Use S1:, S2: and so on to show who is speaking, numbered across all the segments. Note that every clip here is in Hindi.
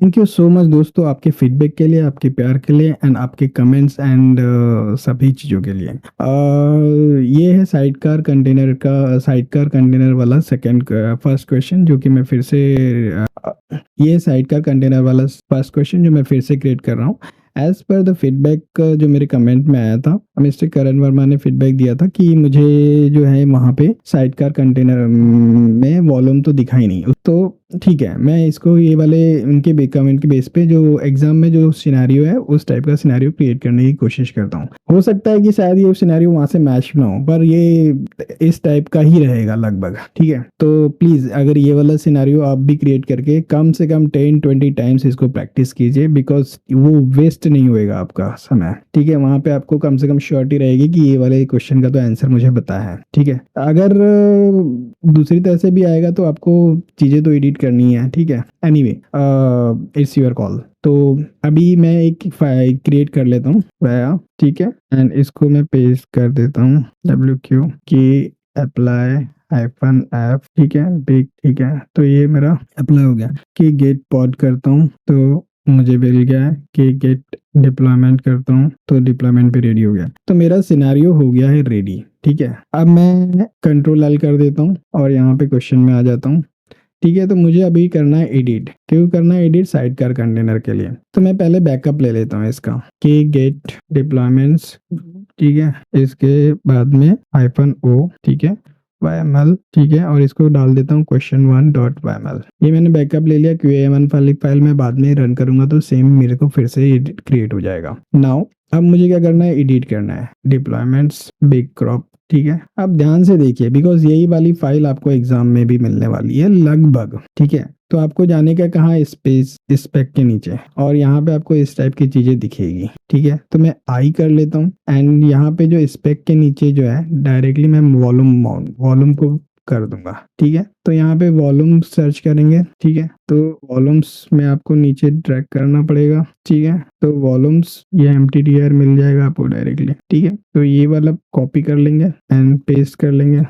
S1: थैंक यू सो मच दोस्तों, आपके फीडबैक के लिए, आपके प्यार के लिए एंड आपके कमेंट्स एंड सभी चीज़ों के लिए। ये है साइडकार कंटेनर वाला सेकंड फर्स्ट क्वेश्चन जो कि मैं फिर से ये साइडकार कंटेनर वाला फर्स्ट क्वेश्चन जो मैं फिर से क्रिएट कर रहा हूँ। एज पर द फीडबैक जो मेरे कमेंट में आया था, मिस्टर करण वर्मा ने फीडबैक दिया था कि मुझे जो है वहाँ पे साइडकार कंटेनर में वॉल्यूम तो दिखा ही नहीं। तो ठीक है, मैं इसको ये वाले उनके कमेंट के बेस पे जो एग्जाम में जो सिनेरियो है उस टाइप का सिनेरियो क्रिएट करने की कोशिश करता हूँ। हो सकता है कि शायद ये सिनेरियो वहाँ से मैच ना हो, पर ये इस टाइप का ही रहेगा लगभग। ठीक है, तो प्लीज़ अगर ये वाला सिनेरियो आप भी क्रिएट करके कम से कम 10-20 टाइम्स इसको प्रैक्टिस कीजिए, बिकॉज वो वेस्ट नहीं होएगा आपका समय। ठीक है, वहाँ पे आपको कम से कम श्योरिटी रहेगी कि ये वाले क्वेश्चन का तो आंसर मुझे पता है। ठीक है, अगर दूसरी तरह से भी आएगा तो आपको चीज़ें तो एडिट करनी है। ठीक है, एनीवे इट्स योर कॉल। तो अभी मैं एक फाइल क्रिएट कर लेता हूँ वाया। ठीक है, एंड इसको मैं पेस्ट कर देता हूँ WQ की अप्लाई -f। ठीक है, बिग। ठीक है, तो ये मेरा अप्लाई हो गया कि गेट पॉड करता हूँ तो मुझे मिल गया है कि गेट डिप्लॉयमेंट करता हूँ तो डिप्लॉयमेंट भी रेडी हो गया। तो मेरा सिनेरियो हो गया है रेडी। ठीक है, अब मैं Ctrl L कर देता हूँ और यहाँ पे क्वेश्चन में आ जाता हूँ। ठीक है, तो मुझे अभी करना है एडिट। क्यों करना है एडिट? साइडकार कंटेनर के लिए। तो मैं पहले बैकअप ले लेता हूँ इसका कि गेट डिप्लॉयमेंट्स। ठीक है, इसके बाद में -o। ठीक है, YML। ठीक है, और इसको डाल देता हूँ question1.yml। ये मैंने बैकअप ले लिया। QAML फाइल में बाद में रन करूंगा तो सेम मेरे को फिर से एडिट क्रिएट हो जाएगा। नाउ अब मुझे क्या करना है? एडिट करना है डिप्लॉयमेंट्स बिग क्रॉप। ठीक है, अब ध्यान से देखिए बिकॉज यही वाली फाइल आपको एग्जाम में भी मिलने वाली है लगभग। ठीक है, तो आपको जाने का कहाँ? स्पेस स्पेक के नीचे, और यहाँ पे आपको इस टाइप की चीजें दिखेगी। ठीक है, तो मैं आई कर लेता हूँ एंड यहाँ पे जो स्पेक के नीचे जो है डायरेक्टली मैं वॉल्यूम को कर दूंगा। ठीक है, तो यहाँ पे वॉल्यूम सर्च करेंगे। ठीक है, तो वॉल्यूम्स में आपको नीचे ड्रैग करना पड़ेगा। ठीक है, तो वॉल्यूम्स ये mttr मिल जाएगा आपको डायरेक्टली। ठीक है, तो ये वाला कॉपी कर लेंगे एंड पेस्ट कर लेंगे।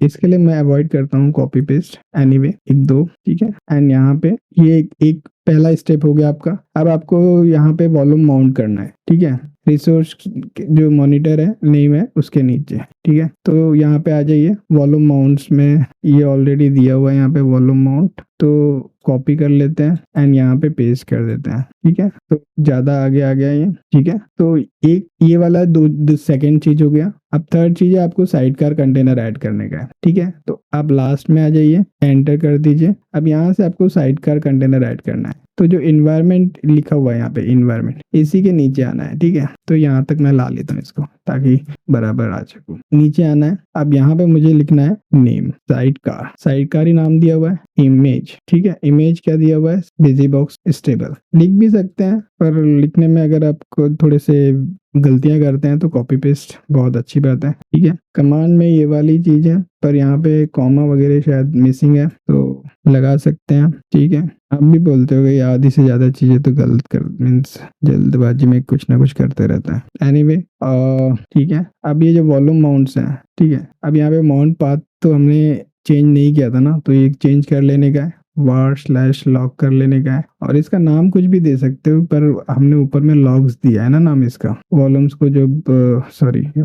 S1: इसके लिए मैं अवॉइड करता हूँ कॉपी पेस्ट एनीवे 1-2। ठीक है, एंड यहाँ पे ये एक पहला स्टेप हो गया आपका। अब आपको यहाँ पे वॉल्यूम माउंट करना है। ठीक है, रिसोर्स जो मॉनिटर है नेम है उसके नीचे। ठीक है, तो यहाँ पे आ जाइए वॉल्यूम माउंट्स में, ये ऑलरेडी दिया हुआ है यहाँ पे वॉल्यूम माउंट। तो कॉपी कर लेते हैं एंड यहाँ पे पेस्ट कर देते हैं। ठीक है, तो ज्यादा आगे आ गया ये। ठीक है, तो एक ये वाला दो सेकेंड चीज हो गया। अब थर्ड चीज है आपको साइडकार कंटेनर ऐड करने का है। ठीक है, तो आप लास्ट में आ जाइए, एंटर कर दीजिए। अब यहाँ से आपको साइडकार कंटेनर ऐड करना है। तो जो इन्वायरमेंट लिखा हुआ है यहाँ पे इन्वायरमेंट, इसी के नीचे आना है। ठीक है, तो यहाँ तक मैं ला लेता हूँ इसको ताकि बराबर आ सकूँ। नीचे आना है। अब यहाँ पे मुझे लिखना है नेम साइडकार ही नाम दिया हुआ है। इमेज, ठीक है, इमेज क्या दिया हुआ है? BusyBox stable. लिख भी सकते हैं पर लिखने में अगर आपको थोड़े से गलतियां करते हैं तो कॉपी पेस्ट बहुत अच्छी बात है। ठीक है, कमांड में ये वाली चीज है पर यहाँ पे कॉमा वगैरह शायद मिसिंग है तो लगा सकते हैं। ठीक है, आप भी बोलते हो कि आधी से ज्यादा चीजें तो गलत कर मीन्स जल्दबाजी में कुछ ना कुछ करते रहता है। एनीवे ठीक है, अब ये जो वॉल्यूम माउंट्स हैं, ठीक है, अब यहाँ पे माउंट पाथ तो हमने चेंज नहीं किया था ना, तो ये चेंज कर लेने का है, /log कर लेने का है। और इसका नाम कुछ भी दे सकते हो पर हमने ऊपर में लॉग्स दिया है ना नाम इसका। वॉल्यूम्स को जो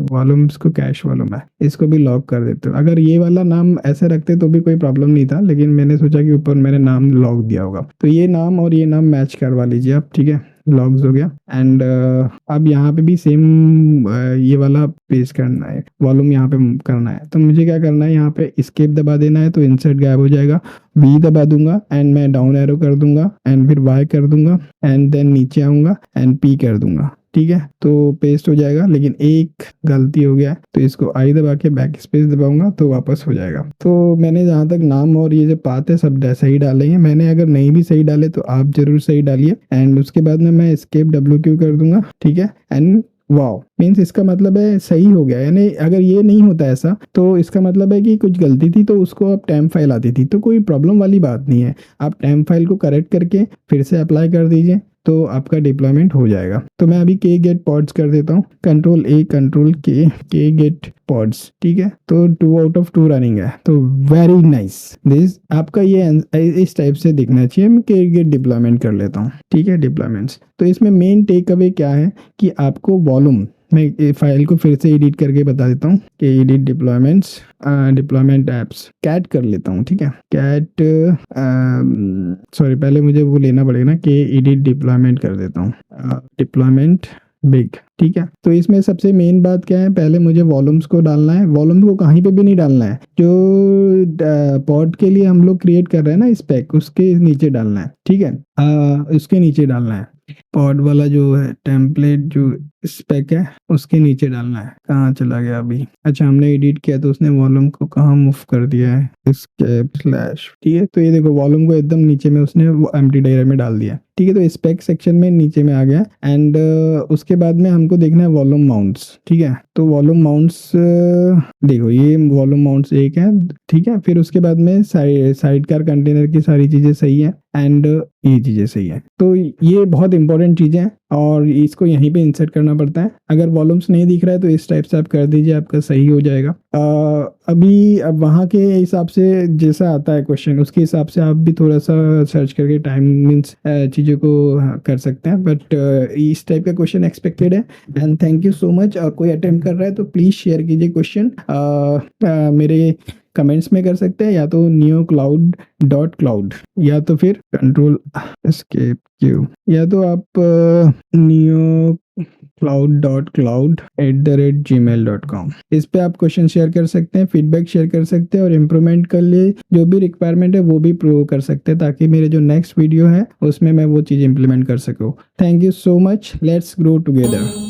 S1: वॉल्यूम्स को कैश वॉल्यूम है, इसको भी लॉग कर देते हो। अगर ये वाला नाम ऐसे रखते तो भी कोई प्रॉब्लम नहीं था, लेकिन मैंने सोचा कि ऊपर मैंने नाम लॉग दिया होगा तो ये नाम और ये नाम मैच करवा लीजिए आप। ठीक है, लॉग्स हो गया। एंड अब यहाँ पे भी सेम ये वाला पेस्ट करना है, वॉल्यूम यहाँ पे करना है। तो मुझे क्या करना है, यहाँ पे एस्केप दबा देना है तो इंसर्ट गायब हो जाएगा। V दबा दूंगा एंड मैं डाउन एरो कर दूंगा एंड फिर Y कर दूंगा एंड देन नीचे आऊंगा एंड P कर दूंगा। ठीक है, तो पेस्ट हो जाएगा। लेकिन एक गलती हो गया तो इसको I दबा के बैक स्पेस दबाऊंगा तो वापस हो जाएगा। तो मैंने जहाँ तक नाम और ये जो पाथ है सब सही डाले हैं मैंने। अगर नहीं भी सही डाले तो आप जरूर सही डालिए। एंड उसके बाद में मैं एस्केप WQ कर दूंगा। ठीक है, एंड वाओ मीन्स इसका मतलब है सही हो गया। यानी अगर ये नहीं होता ऐसा तो इसका मतलब है कि कुछ गलती थी तो उसको अब टेम्प फाइल आती थी, तो कोई प्रॉब्लम वाली बात नहीं है। आप टेम्प फाइल को करेक्ट करके फिर से अप्लाई कर दीजिए तो आपका डिप्लॉयमेंट हो जाएगा। तो मैं अभी के गेट पॉड्स कर देता हूँ, कंट्रोल ए कंट्रोल के गेट पॉड्स, ठीक है। तो 2 आउट ऑफ 2 रनिंग है, तो वेरी नाइस। दिस आपका ये इस टाइप से दिखना चाहिए। मैं के गेट डिप्लॉयमेंट कर लेता हूँ, ठीक है, डिप्लॉयमेंट्स। तो इसमें मेन टेक अवे क्या है कि आपको वॉल्यूम, मैं फाइल को फिर से एडिट करके बता देता हूँ कि edit deployments, deployment apps, cat कर लेता हूँ, ठीक है। कैट सॉरी, पहले मुझे वो लेना पड़ेगा ना कि एडिट डिप्लॉयमेंट कर देता हूँ, डिप्लॉयमेंट बिग, ठीक है। तो इसमें सबसे मेन बात क्या है, पहले मुझे वॉल्यूम्स को डालना है। वॉल्यूम को कहीं पे भी नहीं डालना है, जो पॉड के लिए हम लोग क्रिएट कर रहे हैं ना स्पेक, उसके नीचे डालना है, ठीक है। उसके नीचे डालना है, पॉड वाला जो है टेम्पलेट जो स्पेक है उसके नीचे डालना है। कहाँ चला गया अभी, अच्छा हमने एडिट किया तो उसने वॉल्यूम को कहाँ मूव कर दिया है, एस्केप स्लैश, ठीक है। तो ये देखो वॉल्यूम को एकदम नीचे में उसने एम्प्टी डायरेक्टरी में डाल दिया, ठीक है। तो स्पेक सेक्शन में नीचे में आ गया। एंड उसके बाद में हमको देखना है वॉल्यूम माउंट्स, ठीक है। तो वॉल्यूम माउंट्स देखो ये वॉल्यूम माउंट्स एक है, ठीक है। फिर उसके बाद में साइड कार कंटेनर की सारी चीजें सही है एंड ये चीजें सही है। तो ये बहुत इंपॉर्टेंट चीजें हैं और इसको यहीं पे इंसर्ट करना पड़ता है। अगर वॉल्यूम्स नहीं दिख रहा है तो इस टाइप से आप कर दीजिए, आपका सही हो जाएगा। अब वहाँ के हिसाब से जैसा आता है क्वेश्चन, उसके हिसाब से आप भी थोड़ा सा सर्च करके टाइम मीन्स चीज़ों को कर सकते हैं। बट इस टाइप का क्वेश्चन एक्सपेक्टेड है। And thank you so much. कोई अटेम्प्ट कर रहा है तो प्लीज़ शेयर कीजिए क्वेश्चन, मेरे कमेंट्स में कर सकते हैं, या तो neocloud.cloud या तो फिर कंट्रोल एस्केप क्यू, या तो आप neocloud.cloud@gmail.com, इस पे आप क्वेश्चन शेयर कर सकते हैं, फीडबैक शेयर कर सकते हैं और इम्प्रूवमेंट कर लिए जो भी रिक्वायरमेंट है वो भी प्रूव कर सकते हैं, ताकि मेरे जो नेक्स्ट वीडियो है उसमें मैं वो चीज़ इंप्लीमेंट कर सकूँ। Thank you so much, let's grow together.